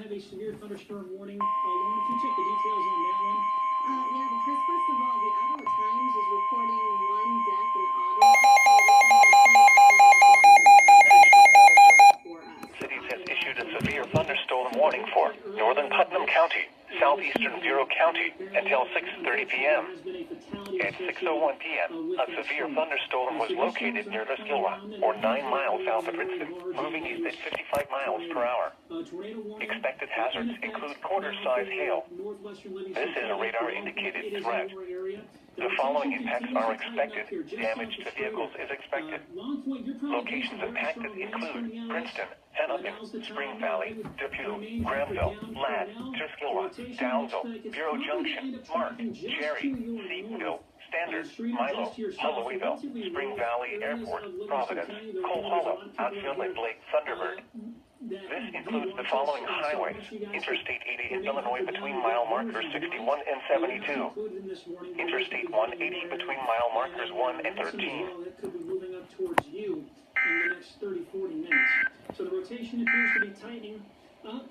have a severe thunderstorm warning. Lauren, if you check the details on that one. Yeah, Chris, first of all, the Ottawa Times is reporting one death in Ottawa. Cities has issued a severe thunderstorm warning for northern Putnam County, southeastern Bureau County until 6:30 p.m. At 6:01 p.m., a severe thunderstorm was located near the Skilwa, or 9 miles south of Princeton, moving east at 55 miles per hour. Expected hazards include quarter-size hail. This is a radar-indicated threat. The following impacts are expected. Damage to vehicles is expected. Locations impacted include Princeton, Putnam, Spring Valley, Depew, Granville, Ladd, Terskilwa, Downsville, Bureau Junction, Mark, Cherry, Seatonville, Standard, Milo, Louisville, Spring Valley Airport, Providence, Coal Hollow, Outfield and Blake Thunderbird. This includes the following highways: Interstate 80 in Illinois between mile markers 61 and 72. Interstate 180 between mile markers 1 and 13. That could be moving up towards you in the next 30-40 minutes. So the rotation appears to be tightening up.